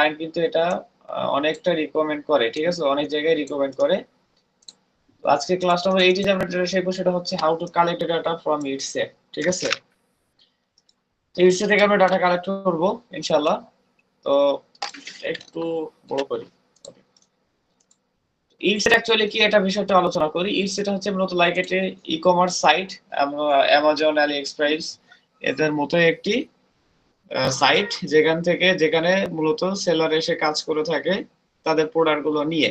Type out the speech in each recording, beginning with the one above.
Client কিন্তু এটা অনেকটা রিকমেন্ড করে, ঠিক আছে, অনেক জায়গায় রিকমেন্ড করে। আজকে ক্লাস নম্বর 8 যে আমরা যেটা শিখবো সেটা হচ্ছে how to collect data from Etsy, ঠিক আছে। ইটসে থেকে আমরা ডাটা কালেক্ট করব ইনশাআল্লাহ। তো একটু বড় করি। ইটসেট অ্যাকচুয়ালি কি, এটা বিষয়টা আলোচনা করি। ইটসেট হচ্ছে মূলত লাইক একটি ই কমার্স সাইট, অ্যামাজন, আলি এক্সপ্রেস এদের মতো একটি সাইট, যেখানে মূলত সেলার এসে কাজ করে থাকে তাদের প্রোডাক্ট গুলো নিয়ে।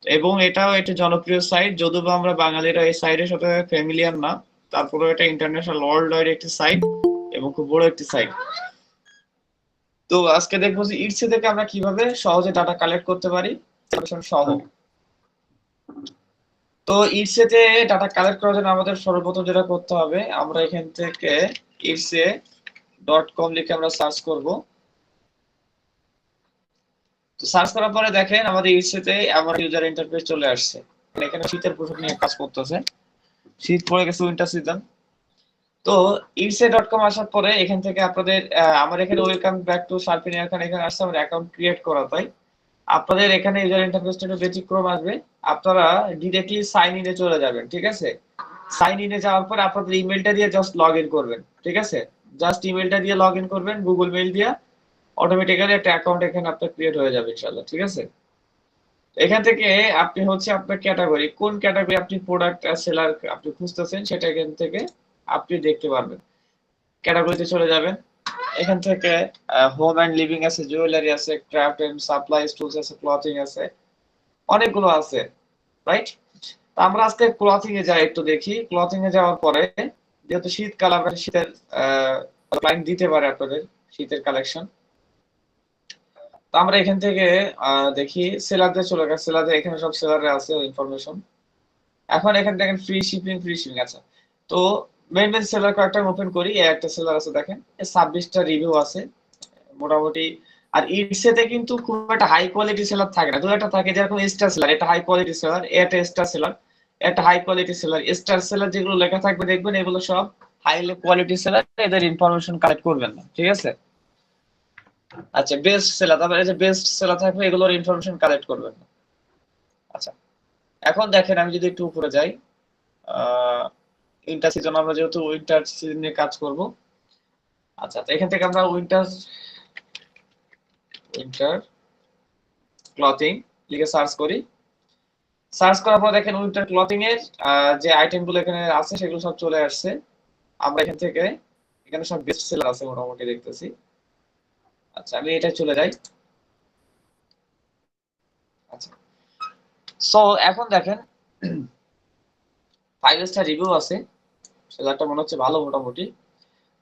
এবং এটাও একটি জনপ্রিয় সাইট, যদিও আমরা বাঙালিরা এই সাইটের সাথে ফ্যামিলিয়ার না, তারপরে এটা ইন্টারন্যাশনাল ওয়ার্ল্ড ওয়াইড একটি সাইট এবং খুব বড় একটি সাইট। তো আজকে দেখবো যে ইটসে থেকে আমরা কিভাবে সহজে ডাটা কালেক্ট করতে পারি সহ। তো ইটসেতে ডাটা কালেক্ট করার জন্য আমাদের সর্বপ্রথম যেটা করতে হবে, আমরা এখান থেকে itse.com লিখে আমরা সার্চ করব। তো সার্চ করার পরে দেখেন আমাদের ইটসেতে আমার ইউজার ইন্টারফেস চলে আসছে। এখানে শীতের পোশাক নিয়ে কাজ করতেছে, শীত পড়ে গেছে, উইন্টার সিজন। তো itse.com আসার পরে এখান থেকে আপনাদের আমার এখানে ওয়েলকাম ব্যাক টু শার্পিন খান, এখানে আসছে আমার অ্যাকাউন্ট ক্রিয়েট করা, তাই আপনাদের এখানে ইউজার ইন্টারফেসটা একটু ব্যতিক্রম আসবে। আপনারা ডিরেক্টলি সাইন ইনে চলে যাবেন, ঠিক আছে। সাইন ইনে যাওয়ার পর আপনাদের ইমেলটা দিয়ে জাস্ট লগ ইন করবেন, ঠিক আছে। জাস্ট ইমেলটা দিয়ে লগ ইন করবেন গুগল মেইল দিয়ে, অটোমেটিক্যালি একটা অ্যাকাউন্ট এখানে আপনার ক্রিয়েট হয়ে যাবে ইনশাআল্লাহ, ঠিক আছে। এখান থেকে আপনি হচ্ছে আপনার ক্যাটাগরি, কোন ক্যাটাগরি আপনি প্রোডাক্ট সেলার আপনি খুঁজতেছেন সেটা এখান থেকে আপনি দেখতে পারবেন। ক্যাটাগরিতে চলে যাবেন, এখান থেকে হোম এন্ড লিভিং আছে, জুয়েলারি আছে, ক্রাফট এন্ড সাপ্লাই টুলস আছে, ক্লথিং আছে, অনেকগুলো আছে, রাইট। আমরা আজকে ক্লথিং এ যাই, একটু দেখি। ক্লথিং এ যাওয়ার পরে যেহেতু শীতকাল, আপনার শীতের ক্লায়েন্ট দিতে পারে আপনাদের শীতের কালেকশন। তো আমরা এখান থেকে দেখি সেলারদের চলে গেছে, সেলারদের এখানে সব সেলারে আছে ইনফরমেশন। এখন এখানে দেখেন ফ্রি শিপিং, ফ্রি শিপিং আছে। তো মেন সেলার কয়েকটা ওপেন করি। একটা সেলার আছে দেখেন, 26টা রিভিউ আছে মোটামুটি। আর ইটসেতে কিন্তু খুব একটা হাই কোয়ালিটি সেলার থাকে না, দু একটা থাকে, যেরকম স্টার সেলার, এটা হাই কোয়ালিটি সেলার, এটা স্টার সেলার, এটা high quality seller. Star seller যেগুলো লেখা থাকবে দেখবেন এগুলো সব হাই কোয়ালিটি সেলার, এদের ইনফরমেশন কালেক্ট করবেন না, ঠিক আছে। আচ্ছা, বেস্ট সেলার, তারপরে এই যে বেস্ট সেলার থাকবে এগুলোর ইনফরমেশন কালেক্ট করবেন না। আচ্ছা, এখন দেখেন আমি যদি একটু উপরে যাই, উইন্টার সিজন, আমরা যেহেতু উইন্টার সিজনে কাজ করব। আচ্ছা, তো এখান থেকে আমরা উইন্টার উইন্টার ক্লথিং লিখে সার্চ করি। সার্চ করার পর দেখেন উইন্টার ক্লথিং এর যে আইটেম গুলো এখানে আছে সেগুলো সব চলে আসছে। আমরা এখান থেকে এখানে সব বেস্ট সেলার আছে মোটামুটি দেখতেছি। আচ্ছা, আমি এটা চলে যাই। আচ্ছা, সো এখন দেখেন 5 স্টার রিভিউ আছে, সেলারটা মনে হচ্ছে ভালো মোটামুটি।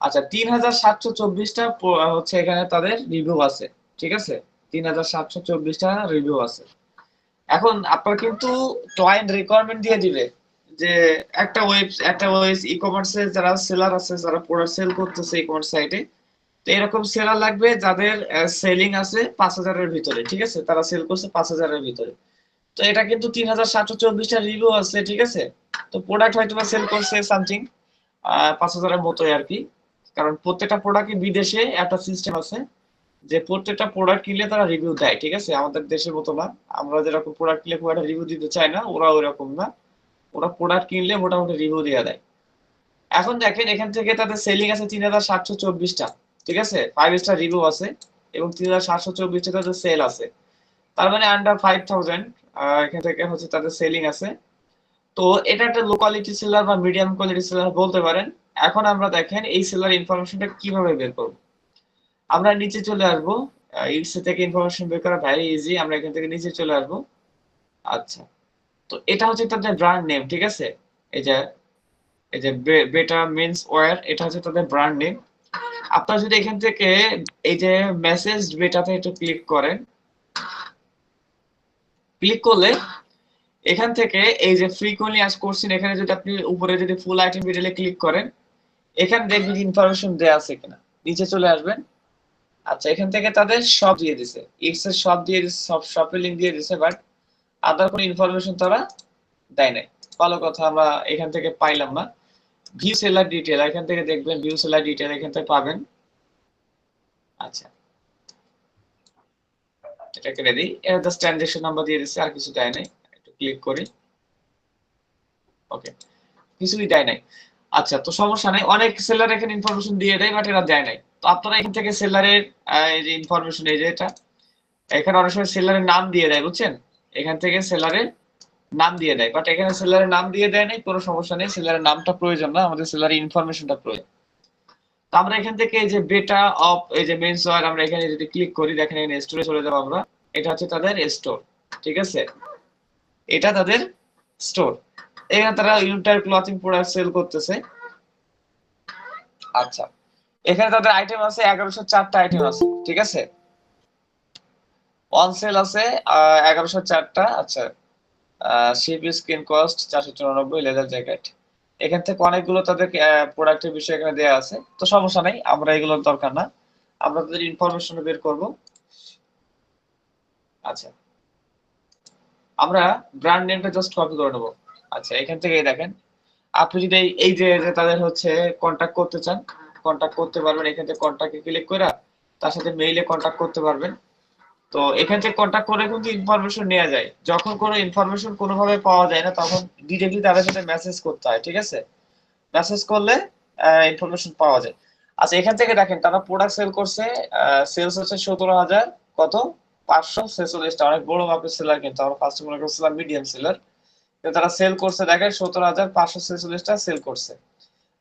আচ্ছা, 3724টা হচ্ছে এখানে তাদের রিভিউ আছে, ঠিক আছে। 3724টা রিভিউ আছে। এখন আপনার কিন্তু ক্লায়েন্ট রিকোয়ারমেন্ট দিয়ে দিবে যে একটা ওয়েব ই কমার্সে যারা সেলার আছে, যারা প্রোডাক্ট সেল করতেছে ই কমার্স সাইটে, তো এরকম সেলার লাগবে যাদের সেলিং আছে 5000 এর ভিতরে, ঠিক আছে, তারা সেল করছে 5000 এর ভিতরে। তো এটা কিন্তু 3724টা রিভিউ আছে, ঠিক আছে। তো প্রোডাক্ট হয়তো বা সেল করছে সামথিং 5000 এর মতোই আর কি। কারণ প্রত্যেকটা প্রোডাক্টই বিদেশে একটা সিস্টেম আছে যে প্রত্যেকটা প্রোডাক্ট কিনলে তারা রিভিউ দেয়, ঠিক আছে। আমাদের দেশের মতো না, আমরা যেরকম প্রোডাক্ট কিনলে খুব একটা রিভিউ দিতে চাই না, ওরা ওইরকম না। ওরা প্রোডাক্ট কিনলে মোটামুটি রিভিউ দিয়ে দেয়। এখন দেখেন এখান থেকে তাদের সেলিং আছে 3724টা, ঠিক আছে, 5 স্টার রিভিউ আছে এবং 3724টা তাদের সেল আছে। তার মানে আন্ডার 5000 এখান থেকে হচ্ছে তাদের সেলিং আছে। তো এটা একটা লো কোয়ালিটি সেলার বা মিডিয়াম কোয়ালিটি সেলার বলতে পারেন। এখন আমরা দেখেন এই সেলার ইনফরমেশনটা কিভাবে বের করব। আমরা নিচে চলে আসবো, ইটসে থেকে ইনফরমেশন বের করা ভেরি ইজি। আমরা এখান থেকে নিচে চলে আসবো। আচ্ছা, তো এটা হচ্ছে তাদের ব্র্যান্ড নেম, ঠিক আছে। এই যে বেটা মেন্স ওয়্যার, এটা হচ্ছে তাদের ব্র্যান্ড নেম। আপনারা যদি এখান থেকে এই যে মেসেজ বেটাতে একটু ক্লিক করেন, ক্লিক করলে এখান থেকে এই যে ফ্রিকোয়েন্টলি আস্কড কোশ্চেন, এখানে যদি আপনি উপরে যদি ফুল আইটেম ডিটেইলে ক্লিক করেন, এখানে দেখবেন ইনফরমেশন দেয়া আছে কিনা। নিচে চলে আসবেন। আচ্ছা, এখান থেকে তাদের সব দিয়ে দিছে, ইটস এর সব দিয়ে দিছে, সব শপের লিংক দিয়ে দিছে, বাট আদার কোনো ইনফরমেশন তারা দেয় নাই। ভালো কথা, আমরা এখান থেকে পাইলাম না। ভিউ সেলার ডিটেইল, এখান থেকে দেখবেন ভিউ সেলার ডিটেইল এখান থেকে পাবেন। আচ্ছা, এটা কেটে দিই, এটা জাস্ট ট্রানজাকশন নাম্বার দিয়ে দিচ্ছি, আর কিছু দেয় নাই। একটু ক্লিক করি, ওকে, কিছুই দেয় নাই। আচ্ছা, তো সমস্যা নাই, অনেক সেলার এখানে ইনফরমেশন দিয়ে দেয়, বাট এরা দেয় নাই। তো আপনারা এখান থেকে সেলারের এই যে ইনফরমেশন, এই যে এটা এখানে অনেক সময় সেলারের নাম দিয়ে দেয়, বুঝছেন, এখান থেকে সেলারের নাম দিয়ে দেয়, বাট এখানে সেলারের নাম দিয়ে দেয় নাই, কোনো সমস্যা নেই, সেলারের নামটা প্রয়োজন না, আমাদের সেলারের ইনফরমেশনটা প্রয়োজন। তো আমরা এখান থেকে এই যে বেটা অফ এই যে মেন্স ওয়্যার, আমরা এখানে যদি ক্লিক করি, দেখেন এখানে স্টোরে চলে যাবো আমরা, এটা হচ্ছে তাদের স্টোর, ঠিক আছে, এটা তাদের স্টোর, এখানে তারা ইন্টার ক্লথিং প্রোডাক্ট সেল করতেছে। আচ্ছা, এখানে তাদের আইটেম আছে 1104টা আইটেম আছে, ঠিক আছে, অন সেল আছে 1104টা। আচ্ছা, শিপ স্ক্রিন কস্ট 494, লেদার জ্যাকেট, এখান থেকে অনেকগুলো তাদের প্রোডাক্টের বিষয় এখানে দেওয়া আছে, তো সমস্যা নাই, আমরা এগুলোর দরকার না, আমরা তাদের ইনফরমেশন বের করব। আচ্ছা, আমরা ব্র্যান্ড নেমটা জাস্ট কপি করে নেব। আচ্ছা, এখান থেকে দেখেন, আপনি যদি এই যে তাদের হচ্ছে কন্টাক্ট করতে চান, কন্টাক্ট করতে পারবেন, এখান থেকে কন্টাক্টে ক্লিক করে তার সাথে মেইলে কন্টাক্ট করতে পারবেন। তো এখান থেকে কন্টাক্ট করে কিন্তু ইনফরমেশন নেওয়া যায়, যখন কোনো ইনফরমেশন কোনোভাবে পাওয়া যায় না, তখন ডিরেক্টলি তাদের সাথে মেসেজ করতে হয়, ঠিক আছে, মেসেজ করলে ইনফরমেশন পাওয়া যায়। আচ্ছা, এখান থেকে দেখেন তারা প্রোডাক্ট সেল করছে, সেলস হচ্ছে 17,000 কত 546টা, অনেক বড় মাপের সেলার, কিন্তু আমরা ফার্স্টে মনে করছিলাম মিডিয়াম সেলার, কিন্তু তারা সেল করছে দেখেন 17,546টা সেল করছে।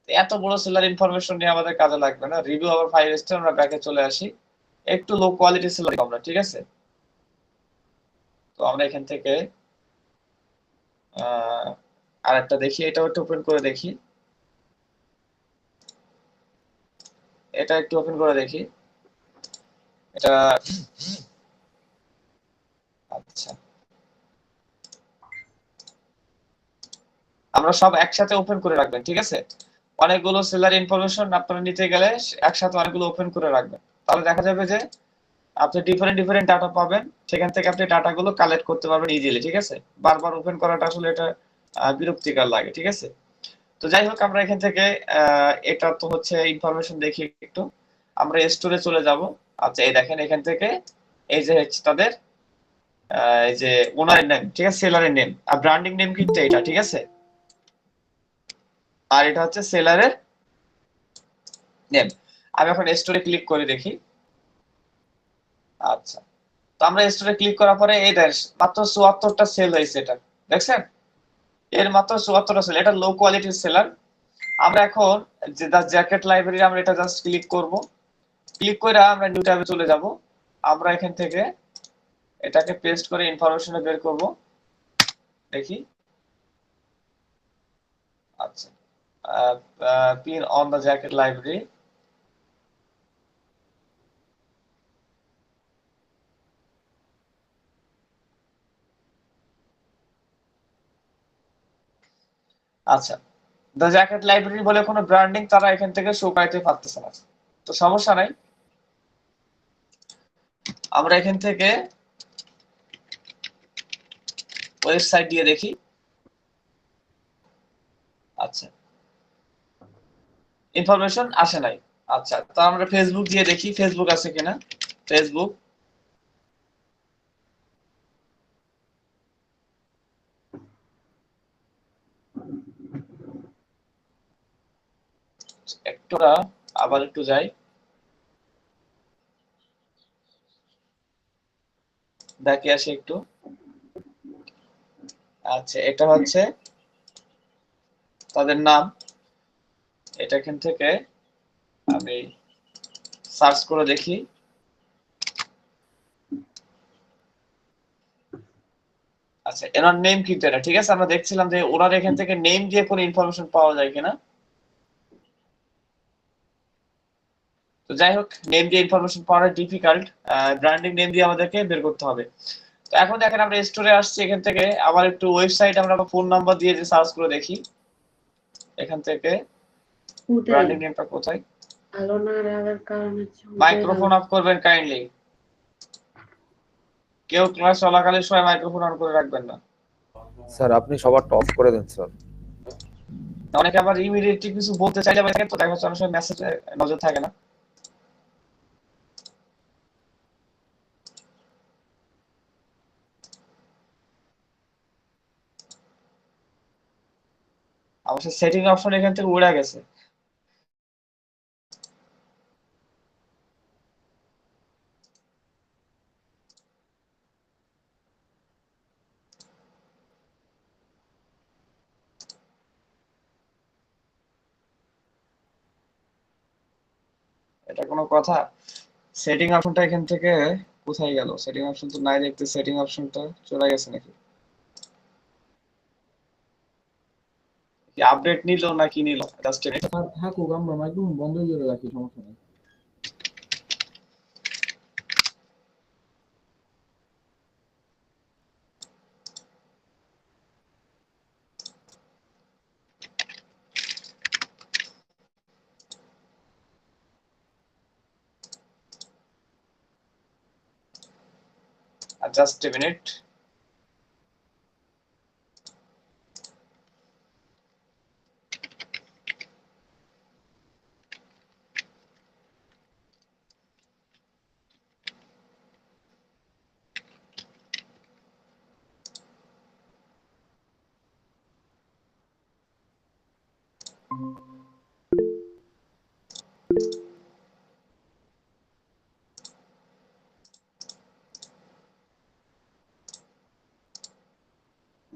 এত বড় সেলার ইনফরমেশন নিয়ে আমাদের কাজে লাগবে না, রিভিউ আবার 5 স্টার, আমরা ব্যাকে চলে আসি, একটু লো কোয়ালিটি সেলার আমরা, ঠিক আছে। তো আমরা এখান থেকে আরেকটা দেখি, এটা একটু ওপেন করে দেখি, এটা একটু ওপেন করে দেখি, এটা আচ্ছা, আমরা সব একসাথে ওপেন করে রাখবেন, ঠিক আছে, অনেকগুলো সেলার ইনফরমেশন আপনারা নিতে গেলে একসাথে অনেকগুলো ওপেন করে রাখবেন, তাহলে দেখা যাবে যে আপনি ডিফারেন্ট ডিফারেন্ট ডাটা পাবেন, সেখান থেকে আপনি ডাটাগুলো কালেক্ট করতে পারবেন ইজিলি, ঠিক আছে, বারবার ওপেন করাটা আসলে এটা বিরক্তিকর লাগে, ঠিক আছে। তো যাই হোক, আমরা এখান থেকে এটা তো হচ্ছে ইনফরমেশন দেখি একটু, আমরা স্টোরে চলে যাব। আচ্ছা, এই দেখেন এখান থেকে এই যে হচ্ছে তাদের এই যে ওনারের নেম, ঠিক আছে, সেলারের নেম, আর ব্র্যান্ডিং নেম কিন্তু এটা, ঠিক আছে, আর এটা হচ্ছে সেলারের নেম। আমি এখন স্টোরে ক্লিক করে দেখি। আচ্ছা, তো আমরা স্টোরে ক্লিক করার পরে এই দেখ মাত্র 74টা সেল হয়েছে, এটা দেখছেন, এর মাত্র 74টা সেল, এটা লো কোয়ালিটির সেলার। আমরা এখন যে জ্যাকেট লাইব্রেরি, আমরা এটা জাস্ট ক্লিক করব, ক্লিক করে আমরা নিউ ট্যাবে চলে যাব, আমরা এখান থেকে এটাকে পেস্ট করে ইনফরমেশন বের করব, দেখি। আচ্ছা, pin on the jacket library, আচ্ছা, দ্য জ্যাকেট লাইব্রেরি বলে কোনো ব্র্যান্ডিং তারা এখান থেকে শো করাইতে পারতেছে না, তো সমস্যা নাই, আমরা এখান থেকে ওয়েবসাইট দিয়ে দেখি। আচ্ছা, ইনফরমেশন আসে নাই। আচ্ছা, তো আমরা ফেসবুক দিয়ে দেখি ফেসবুক আছে কিনা, ফেসবুক, একটু আবার একটু যাই, দেখি আসি একটু। আচ্ছা, এটা হচ্ছে তাদের নাম, এটা এখান থেকে আমি সার্চ করে দেখি। আচ্ছা, এনার নেম কিন্তু এটা, ঠিক আছে, আমরা দেখছিলাম যে ওনার এখান থেকে নেম দিয়ে কোনো ইনফরমেশন পাওয়া যায় কিনা। তো যাই হোক, নেম দিয়ে ইনফরমেশন পাওয়াটা ডিফিকাল্ট, ব্র্যান্ডিং নেম দিয়ে আমাদেরকে বের করতে হবে। তো এখন দেখেন আমরা স্টোরে আসছি, এখান থেকে আবার একটু ওয়েবসাইট আমরা ফোন নাম্বার দিয়ে যে সার্চ করে দেখি, এখান থেকে ব্র্যান্ডিং নেমটা কোথায়, মাইক্রোফোন অফ করবেন কাইন্ডলি, কেউ ক্লাস চলাকালীন সময় মাইক্রোফোন অন করে রাখবেন না। স্যার আপনি সবারটা অফ করে দেন স্যার। অনেকে আবার ইমিডিয়েটলি কিছু বলতে চাইলে তো দেখা যাচ্ছে অনেক সময় মেসেজে নজর থাকে না। আমার সেটিং অপশন এখান থেকে উড়ে গেছে। এটা কোনো কথা? সেটিং অপশনটা এখান থেকে কোথায় গেল? সেটিং অপশন তো নাই দেখতে, সেটিং অপশনটা চলে গেছে নাকি? কি আপডেট নিল না কি নিল? জাস্ট আর থাকুক, আমরা মাইক্রোফোন বন্ধ করে রাখি, সমস্যা নেই। Just a minute.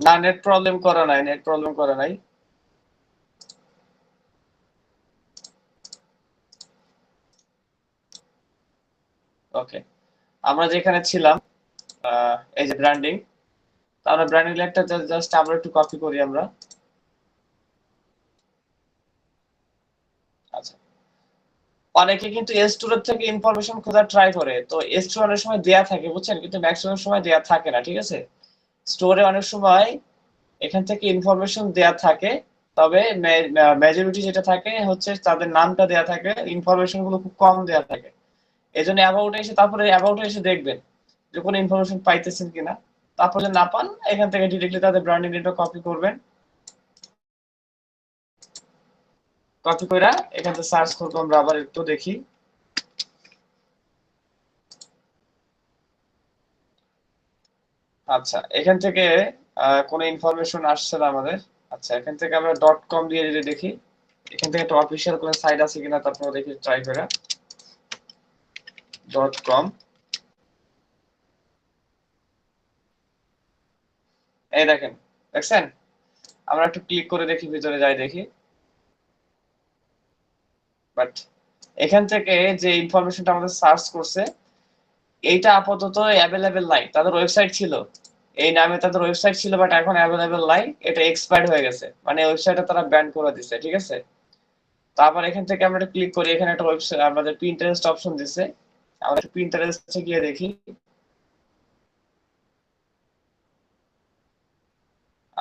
না, নেট প্রবলেম করে নাই, নেট প্রবলেম করে নাই। ওকে, আমরা যেখানে ছিলাম, এই যে ব্র্যান্ডিং, আমরা ব্র্যান্ডিং লেখটা জাস্ট আমরা একটু কপি করি আমরা। আচ্ছা, অনেকে কিন্তু S2 থেকে ইনফরমেশন খোঁজার ট্রাই করে, তো S2 অনেক সময় দেয়া থাকে বুঝছেন, কিন্তু ম্যাক্সিমাম সময় দেয়া থাকে না, ঠিক আছে? স্টোরে অনেক সময় এখান থেকে ইনফরমেশন দেয়া থাকে, তবে মেজরিটি যেটা থাকে হচ্ছে তাদের নামটা দেয়া থাকে, ইনফরমেশন গুলো খুব কম দেয়া থাকে। এই জন্য অ্যাবাউটে এসে, তারপরে অ্যাবাউটে এসে দেখবেন যে কোনো ইনফরমেশন পাইতেছেন কিনা। তারপর যদি না পান, এখান থেকে ডিরেক্টলি তাদের ব্র্যান্ডিং ডেটা কপি করবেন, কপি করে এখান থেকে সার্চ করবো আমরা আবার একটু দেখি। আচ্ছা, এখান থেকে কোনো ইনফরমেশন আসছে না আমাদের। আচ্ছা, এখান থেকে আমরা .com দিয়ে যদি দেখি, এখান থেকে একটা অফিসিয়াল কোনো সাইট আছে কিনা তারপর দেখি ট্রাই করে। .com, এই দেখেন, দেখছেন? আমরা একটু ক্লিক করে দেখি, ভিতরে যাই দেখি। বাট এখান থেকে যে ইনফরমেশনটা আমাদের সার্চ করছে, এইটা আপাতত অ্যাভেলেবেল নাই। তাদের ওয়েবসাইট ছিল, এই নামে তাদের ওয়েবসাইট ছিল, বাট এখন অ্যাভেলেবেল নাই, এটা এক্সপায়ার্ড হয়ে গেছে, মানে ওয়েবসাইটটা তারা ব্যান করে দিছে, ঠিক আছে? তারপর এখান থেকে আমরা ক্লিক করি, এখানে একটা ওয়েবসাইট আমাদের পিন্টারেস্ট অপশন দিছে, আমরা পিন্টারেস্টে গিয়ে দেখি।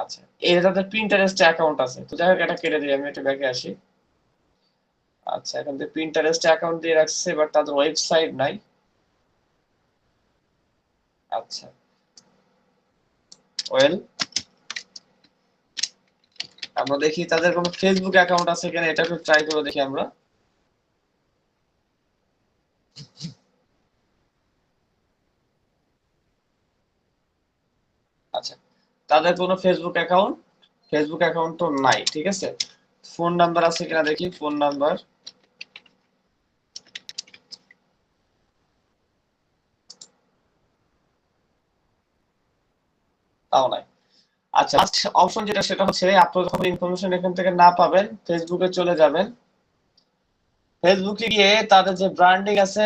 আচ্ছা, এই তাদের পিন্টারেস্টে অ্যাকাউন্ট আছে, তো যাই হোক এটা কেটে দিই, আমি একটু ব্যাকে আসি। আচ্ছা, এখান থেকে পিন্টারেস্টে অ্যাকাউন্ট দিয়ে রাখছে, বাট তাদের ওয়েবসাইট নাই। আচ্ছা, ওয়েল, আমরা দেখি তাদের কোনো ফেসবুক অ্যাকাউন্ট আছে কিনা, এটা একটু ট্রাই করে দেখি আমরা। আচ্ছা, তাদের কোনো ফেসবুক অ্যাকাউন্ট তো নাই, ঠিক আছে? ফোন নাম্বার আছে কিনা দেখি, ফোন নাম্বার। তাও নাই। আচ্ছা, লাস্ট অপশন যেটা, সেটা হচ্ছে আপনারা যখন ইনফরমেশন এখান থেকে না পাবেন, ফেসবুকে চলে যাবেন। ফেসবুকে গিয়ে তাদের যে ব্র্যান্ডিং আছে,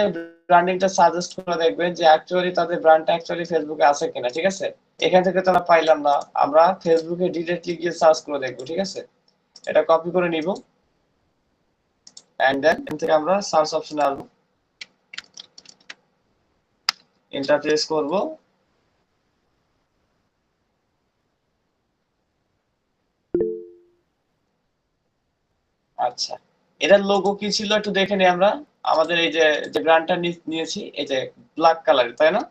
ব্র্যান্ডিংটা সাজেস্ট করে দেখবেন যে অ্যাকচুয়ালি তাদের ব্র্যান্ডটা অ্যাকচুয়ালি ফেসবুকে আছে কিনা, ঠিক আছে? এখান থেকে তো আমরা পাইলাম না, আমরা ফেসবুকে ডিরেক্টলি গিয়ে সার্চ করে দেখবো, ঠিক আছে? এটা কপি করে নিব, এন্ড দেন এখান থেকে আমরা সার্চ অপশনে আসবো, এন্টার প্রেস করব। আচ্ছা, এটার লোগো কি ছিল একটু দেখে নিই আমরা। আমাদের এই যে যে ব্র্যান্ডটা নিয়েছি, এই যে ব্ল্যাক কালার, তাই না?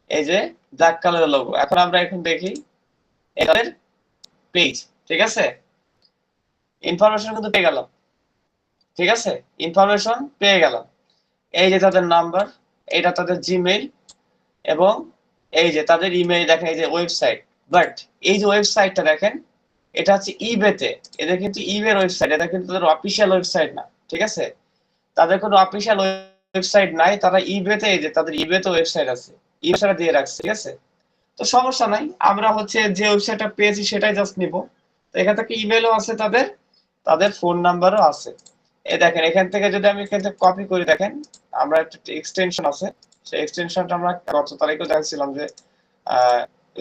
এই যে ব্ল্যাক কালারের লোগো। এখন আমরা এখন দেখি এদের পেজ, ঠিক আছে? ইনফরমেশন কিন্তু পেয়ে গেলাম, ঠিক আছে? ইনফরমেশন পেয়ে গেলাম। এই যে তাদের নাম্বার, এটা তাদের জিমেইল, এবং এই যে তাদের ইমেইল দেখেন, এই যে ওয়েবসাইট। বাট এই যে ওয়েবসাইটটা দেখেন, এটা হচ্ছে ইবেতে, এদের কিন্তু ইবের ওয়েবসাইট, এটা কিন্তু তাদের অফিসিয়াল ওয়েবসাইট না, ঠিক আছে? তাদের কোনো অফিসিয়াল ওয়েবসাইট নাই, তারা ইবেতে, এই যে তাদের ইবেতে ওয়েবসাইট আছে, ইবেটা দিয়ে রাখছে, ঠিক আছে? তো সমস্যা নাই, আমরা হচ্ছে যে ওয়েবসাইটটা পেয়েছি সেটাই জাস্ট নিব। তো এখান থেকে ইমেলও আছে তাদের, তাদের ফোন নাম্বারও আছে। এই দেখেন এখান থেকে যদি আমি এখান থেকে কপি করি, দেখেন আমরা একটা এক্সটেনশন আছে, সেই এক্সটেনশনটা আমরা গত তারিখে দেখছিলাম যে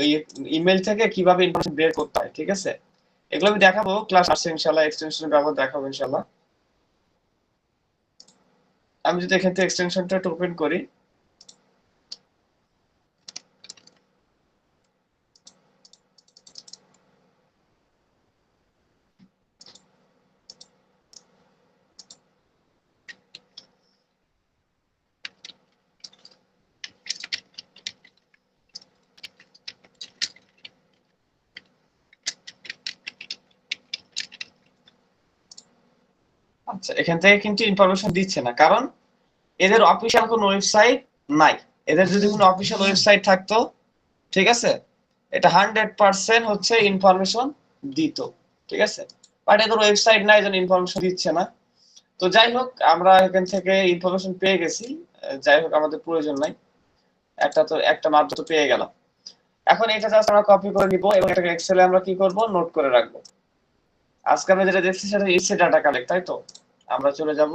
ওই ইমেল থেকে কিভাবে ইনফরমেশন বের করতে হয়, ঠিক আছে? এগুলো আমি দেখাবো ক্লাস আসছে ইনশাআল্লাহ, এক্সটেনশনের ব্যবহার দেখাবো ইনশাআল্লাহ। আমি যদি এখান থেকে এক্সটেনশনটা ওপেন করি, আচ্ছা এখান থেকে কিন্তু ইনফরমেশন দিচ্ছে না, কারণ এদের অফিসিয়াল কোনো ওয়েবসাইট নাই। এদের যদি কোনো অফিসিয়াল ওয়েবসাইট থাকতো, ঠিক আছে, এটা 100% হচ্ছে ইনফরমেশন দিত, ঠিক আছে? বাট এদের ওয়েবসাইট নাই, এজন্য ইনফরমেশন দিচ্ছে না। তো যাই হোক, আমরা এখান থেকে ইনফরমেশন পেয়ে গেছি, যাই হোক আমাদের প্রয়োজন নাই, একটা মাত্র তো পেয়ে গেলাম। এখন এটা জাস্ট আমরা কপি করে নিব এবং এটাকে এক্সেলে আমরা কি করব, নোট করে রাখবো। আজকে আমরা যেটা দেখছি সেটা ইসে ডাটা কালেক্ট, তাই তো? আমরা চলে যাব,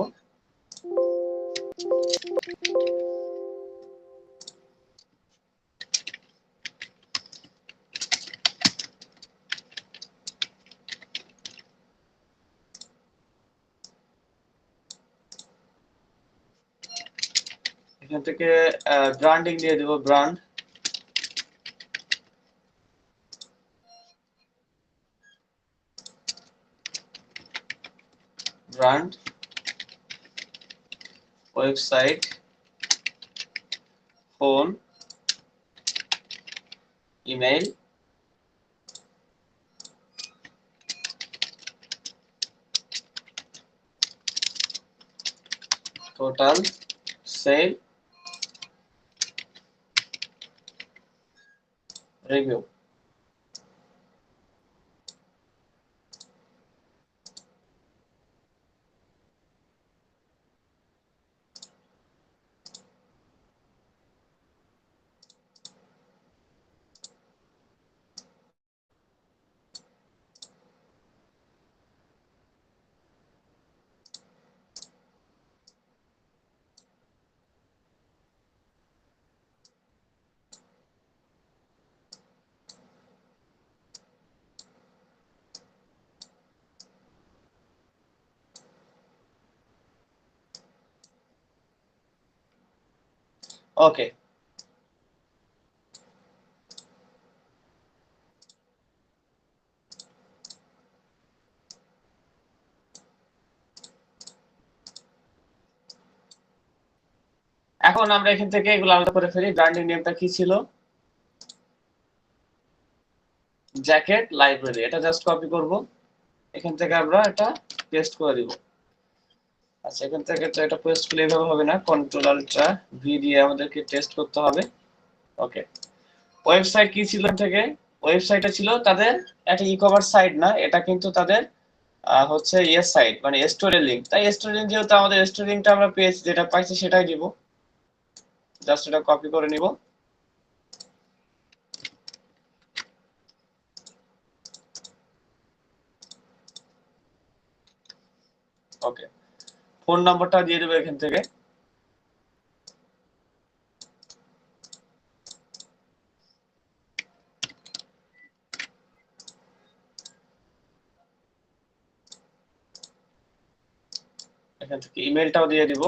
এখান থেকে ব্র্যান্ডিং দিয়ে দেব, brand, brand, website, phone, email, total sale, review. Okay, এখন আমরা এখান থেকে এগুলো আলাদা করে ফেলি। ব্র্যান্ডিং নেমটা কি ছিল? Jacket library. এটা জাস্ট কপি করব, এখান থেকে আমরা এটা পেস্ট করে দিব। আচ্ছা এখান থেকে তো এটা পেস্ট করলে এভাবে হবে না, কন্ট্রোল আল্ট্রা ভি দিয়ে আমাদেরকে টেস্ট করতে হবে। ওকে, ওয়েবসাইট কি ছিল থেকে? ওয়েবসাইটটা ছিল তাদের একটা ই কমার্স সাইট না, এটা কিন্তু তাদের হচ্ছে ইয়ে সাইট, মানে স্টোরের লিংক। তাই স্টোরের লিংক যেহেতু আমাদের স্টোরের লিংকটা আমরা পেয়েছি, যেটা পাইছি সেটাই দিব। জাস্ট এটা কপি করে নিব। ওকে, ফোন নাম্বারটা দিয়ে দেবো এখান থেকে। এখান থেকে ইমেলটাও দিয়ে দিব।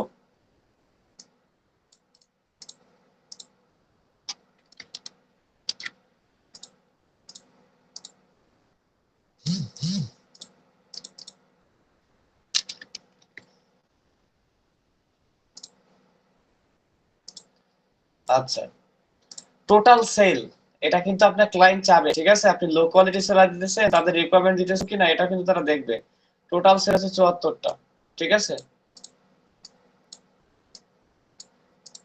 আচ্ছা, টোটাল সেল, এটা কিন্তু আপনার ক্লায়েন্ট চাবে, ঠিক আছে? আপনি লো কোয়ালিটি সেলার দিতেছেন, তাদের রিকোয়ারমেন্ট দিতেছে কিনা এটা কিন্তু তারা দেখবে। টোটাল সেল আছে 74টা, ঠিক আছে?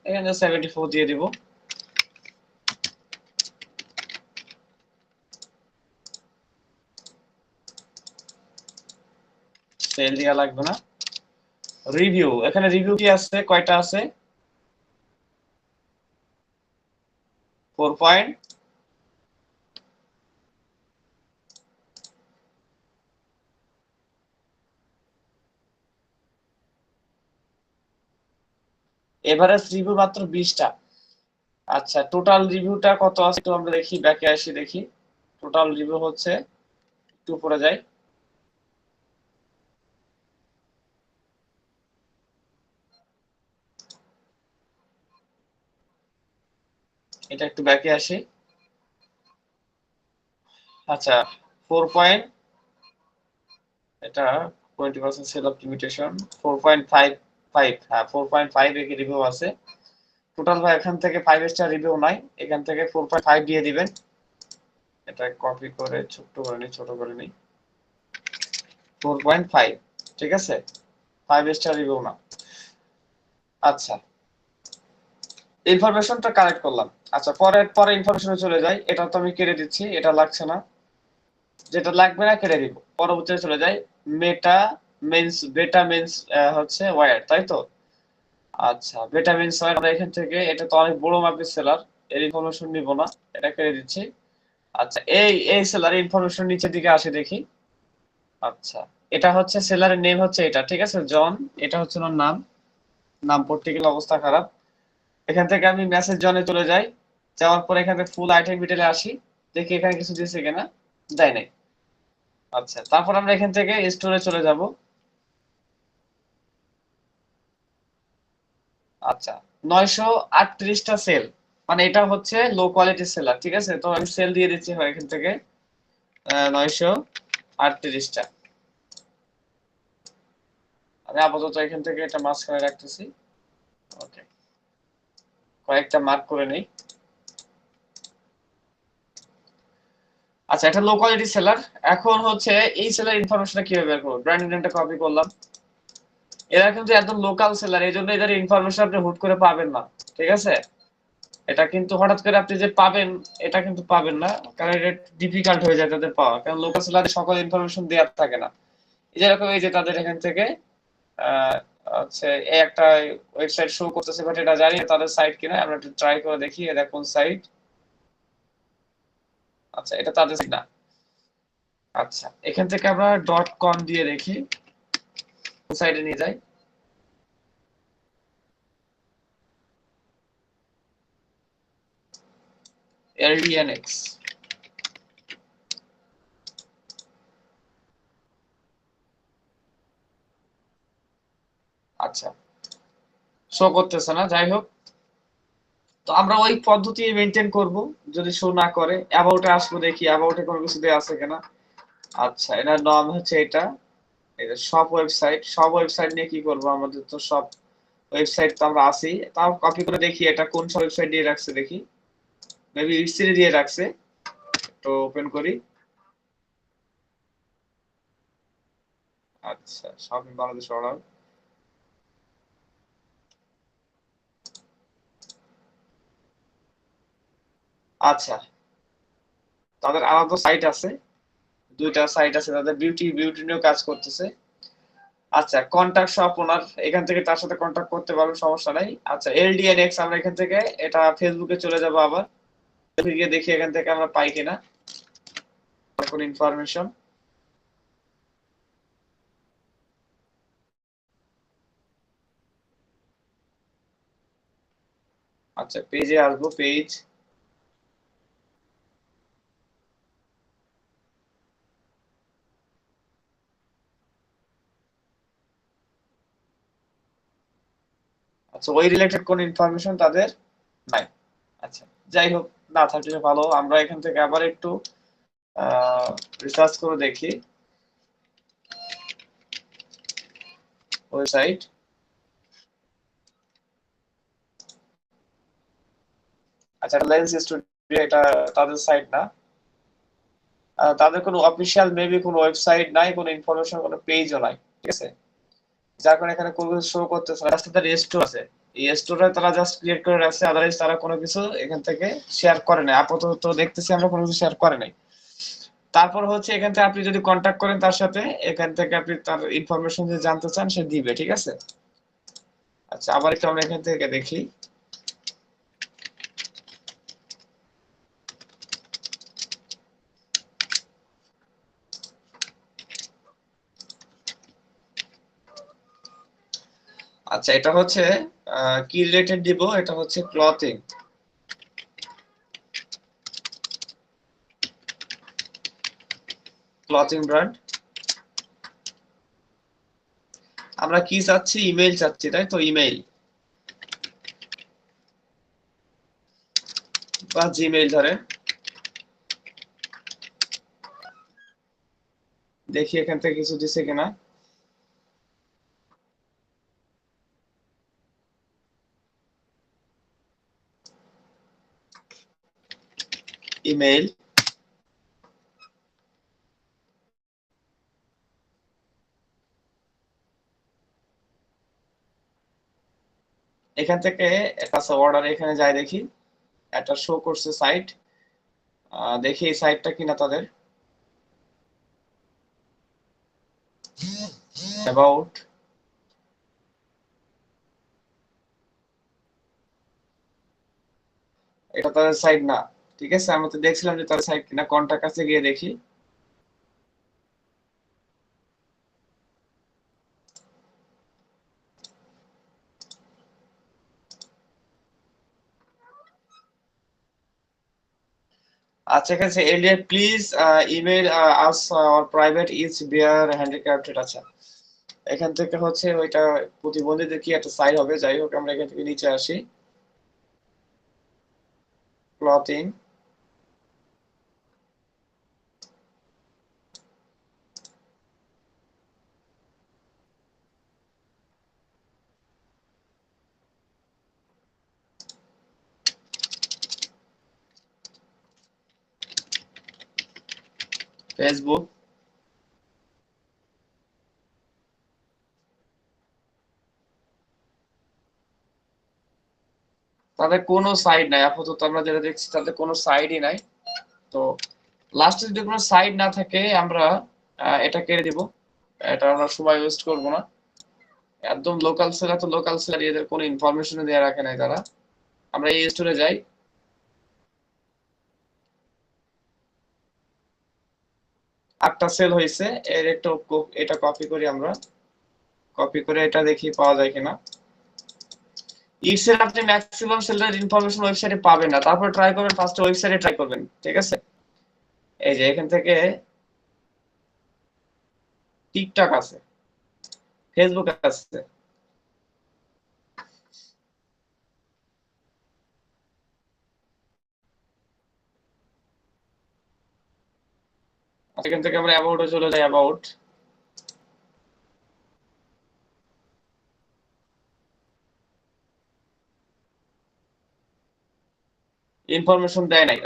এখানে 74 দিয়ে দিব। সেল দেওয়া লাগবে না। রিভিউ, এখানে রিভিউ কি আছে, কয়টা আছে? 4 পয়েন্ট। এভারেজ রিভিউ মাত্র 20টা। আচ্ছা, টোটাল রিভিউটা কত আছে একটু আমরা দেখি, ব্যাকে আসি দেখি। টোটাল রিভিউ হচ্ছে, একটু উপরে যাই, এটা একটু ব্যাকে আসি। আচ্ছা, 4 পয়েন্ট, এটা 20% সেল অপটিমাইজেশন, 4.55, হ্যাঁ 4.5 এর রিভিউ আছে টোটাল। ভাই এখান থেকে 5 স্টার রিভিউ নাই, এখান থেকে 4.5 দিয়ে দিবেন। এটা কপি করে ছোট করে নিই, 4.5, ঠিক আছে, 5 স্টার রিভিউ না। আচ্ছা, ইনফরমেশনটা কালেক্ট করলাম। আচ্ছা, পরে ইনফরমেশনে চলে যাই। এটা তো আমি কেটে দিচ্ছি, এটা লাগছে না, যেটা লাগবে না কেটে দিব। পরবর্তীতে চলে যাই, বেটা মিন্স হচ্ছে ওয়্যার, তাই তো? আচ্ছা, বেটা মিন্স ওয়্যার, আমরা এখান থেকে, এটা তো অনেক বড় মাপের সেলার, এর ইনফরমেশন নিব না, এটা কেটে দিচ্ছি। আচ্ছা, এই সেলারের ইনফরমেশন নিচের দিকে আসে দেখি। আচ্ছা, এটা হচ্ছে সেলারের নেম হচ্ছে এটা, ঠিক আছে, জন। এটা হচ্ছে ওনার নাম পড়তে গেলে অবস্থা খারাপ। এখান থেকে আমি মেসেজ জনে চলে যাই, যাওয়ার পর এখানে ফুল আইটেম ডিটেইলে আসি, দেখি এখানে কিছু দিয়েছে কিনা, দেয় নাই। আচ্ছা, তারপর আমরা এখান থেকে স্টোরে চলে যাব। আচ্ছা, 938টা সেল, মানে এটা হচ্ছে লো কোয়ালিটি সেলার, ঠিক আছে। তো আমি সেল দিয়ে দিচ্ছি হয় এখান থেকে 938টা। আমি আপাতত এখান থেকে এটা মাঝখানে রাখতেছি। ওকে, কয়েকটা মার্ক করে নেই। আচ্ছা, এটা লো কোয়ালিটি সেলার। এখন হচ্ছে এই সেলার ইনফরমেশনটা কিভাবে বের করব? ব্র্যান্ড নেমটা কপি করলাম। এরা কিন্তু একদম লোকাল সেলার, এই জন্য এদের ইনফরমেশন আপনি হুট করে পাবেন না, ঠিক আছে। এটা কিন্তু হঠাৎ করে আপনি যে পাবেন, এটা কিন্তু পাবেন না, কারণ এটা ডিফিকাল্ট হয়ে যায় তাদের পাওয়া, কারণ লোকাল সেলারে সকল ইনফরমেশন দেওয়া থাকে না। এই যেরকম এই যে তাদের এখান থেকে আহ হচ্ছে এই একটা ওয়েবসাইট শো করতেছে, বাট এটা জানি না তাদের সাইট কিনা, আমরা একটু ট্রাই করে দেখি এটা কোন সাইট। আচ্ছা, এটা তাদের সাইট না। আচ্ছা, এখান থেকে আমরা .com দিয়ে দেখি, সাইডে নিয়ে যাই। LDNX, আচ্ছা, শো করতেছে না, যাই হোক। তো আমরা ওই পদ্ধতি মেনটেন করব। যদি শো না করে অ্যাবাউটে আসবো, দেখি অ্যাবাউটে কোনো কিছু দেওয়া আছে কিনা। আচ্ছা, এটার নাম হচ্ছে এটা, এটা সব ওয়েবসাইট নিয়ে কি করব, আমাদের তো সব ওয়েবসাইট তো আমরা আসি, তাও কপি করে দেখি এটা কোন সব ওয়েবসাইট দিয়ে রাখছে দেখি। মেবি ইটসিরি দিয়ে রাখছে, তো ওপেন করি। আচ্ছা, শপিং বাংলাদেশ অর্ডার। আচ্ছা, তাদের আলাদা সাইট আছে, দুইটা সাইট আছে তাদের, বিউটি নিয়েও কাজ করতেছে। আচ্ছা, কন্টাক্ট শপ ওনার, এখান থেকে তার সাথে কন্টাক্ট করতে পারবেন, সমস্যা নাই। আচ্ছা, LDNX, আমরা এখান থেকে এটা ফেসবুকে চলে যাব, আবার গিয়ে দেখি এখান থেকে আমরা পাই কিনা কোন ইনফরমেশন। আচ্ছা, পেজে আসবো, পেজ। আচ্ছা, ওই রিলেটেড কোন ইনফরমেশন তাদের নাই। আচ্ছা, যাই হোক, না থাকলে ভালো। আমরা এখান থেকে আবার একটু রিসার্চ করে দেখি ওয়েবসাইট। আচ্ছা, লেন্স স্টুডিও, এটা তাদের সাইট না। তাদের কোনো অফিসিয়াল মেবি কোনো ওয়েবসাইট নাই, কোনো ইনফরমেশন, কোনো পেজও নাই, ঠিক আছে। যার কারণে এখানে কোনো কিছু শো করতেছে না। তাদের স্টোর আছে, এই স্টোরে তারা জাস্ট ক্রিয়েট করে রাখছে, আদারওয়াইজ তারা কোনো কিছু এখান থেকে শেয়ার করে নাই। আপাতত দেখতেছি আমরা কোনো কিছু শেয়ার করে নাই। তারপর হচ্ছে এখান থেকে আপনি যদি কন্ট্যাক্ট করেন তার সাথে, এখান থেকে আপনি তার ইনফরমেশন যদি জানতে চান সে দিবে, ঠিক আছে। আচ্ছা, আবার একটু আমরা এখান থেকে দেখি। আচ্ছা, এটা হচ্ছে কি রিলেটেড দিব, এটা হচ্ছে ক্লথিং। Clothing brand. আমরা কি চাচ্ছি, ইমেইল চাচ্ছি, তাই তো, ইমেইল বা জিমেইল ধরে দেখি এখান থেকে কিছু দিছে কিনা। ইমেইল, এখান থেকে একটা অর্ডার এখানে যাই দেখি, একটা শো করছে সাইট। দেখি এই সাইটটা কিনা তাদের। অ্যাবাউট, এটা তাদের সাইট না, ঠিক আছে। আমি তো দেখছিলাম যে তাদের সাইট কিনা, কন্টাক্ট কাছে গিয়ে দেখি। আচ্ছা, এখানে এলিয়া please email us or private is beer handicrafted. আচ্ছা, এখান থেকে হচ্ছে ওইটা প্রতিবন্ধীদের কি একটা সাইট হবে। যাই হোক, আমরা এখান থেকে নিচে আসি। Clothing, Facebook. তাদের কোনো সাইট নাই আপাতত, আমরা যেটা দেখছি তাদের কোনো সাইটই নাই। তো লাস্টে যদি কোনো সাইট না থাকে আমরা এটা কেটে দিব, এটা আমরা সময় ওয়েস্ট করবো না। একদম লোকাল সেলার তো লোকাল সেলার, এদের কোনো ইনফরমেশন দেওয়া রাখে নাই তারা। আমরা এই স্টোরে যাই। একটা সেল হয়েছে, এর একটা এটা কপি করি আমরা। কপি করে এটা দেখি পাওয়া যায় কিনা। ইটসেল আপনি ম্যাক্সিমাম সেলার ইনফরমেশন ওয়েবসাইটে পাবেন না, তারপর ট্রাই করবেন, ফার্স্ট ওয়েবসাইটে ট্রাই করবেন, ঠিক আছে। এই যে এখান থেকে টিকটক আছে, ফেসবুক আছে। এখান থেকে আমরা অ্যাবাউটে চলে যাই। অ্যাবাউট, ইনফরমেশন দেয় নাই,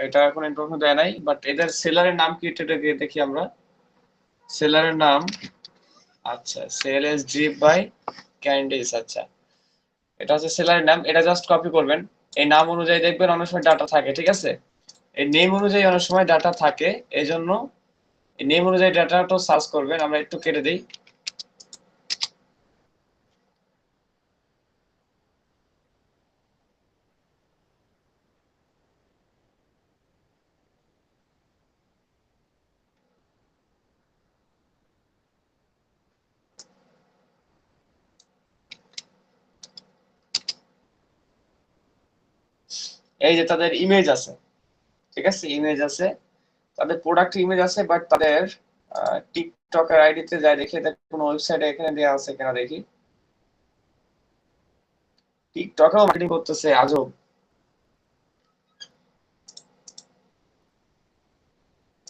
এটা এখন ইনফরমেশন দেয় নাই, বাট এদের সেলারের নাম কি এটা দেখি আমরা। সেলারের নাম, আচ্ছা, sales drip by Candice. আচ্ছা, এটা হচ্ছে সেলারের নাম, এটা জাস্ট কপি করবেন। এই নাম অনুযায়ী দেখবেন অনেক সময় ডাটা থাকে, ঠিক আছে। এই নেম অনুযায়ী অনেক সময় ডাটা থাকে, এই জন্য এই নেম অনুযায়ী ডাটাটা সার্চ করবেন। আমরা একটু কেটে দিই। এই যে তাদের ইমেজ আছে, ঠিক আছে, ইমেজ আছে, তাদের প্রোডাক্ট ইমেজ আছে, বাট তাদের টিকটকের আইডিতে যাই দেখি এদের কোনো ওয়েবসাইটে এখানে দেওয়া আছে কিনা দেখি। টিকটকেও মার্কেটিং করতেছে আজব।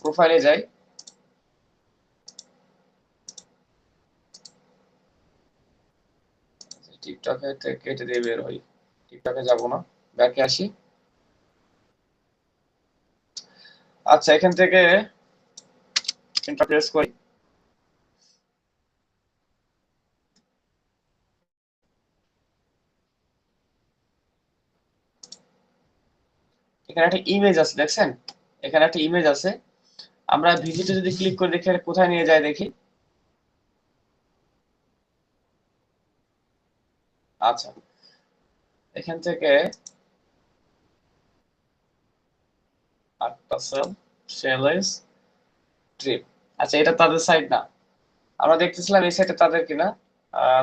প্রোফাইলে যাই, টিকটকে কেটে দিয়ে বের হই। টিকটকে যাব না, ব্যাকে আসি। আচ্ছা, এখান থেকে প্রেস করি। এখানে একটা ইমেজ আছে, দেখছেন, এখানে একটা ইমেজ আছে। আমরা ভিজিটে যদি ক্লিক করে দেখি কোথায় নিয়ে যায় দেখি। আচ্ছা, এখান থেকে 8টা সেল ইজ ট্রিপ। আচ্ছা, এটা তাদের সাইট না, আমরা দেখতেছিলাম এই সাইটে তাদের কিনা।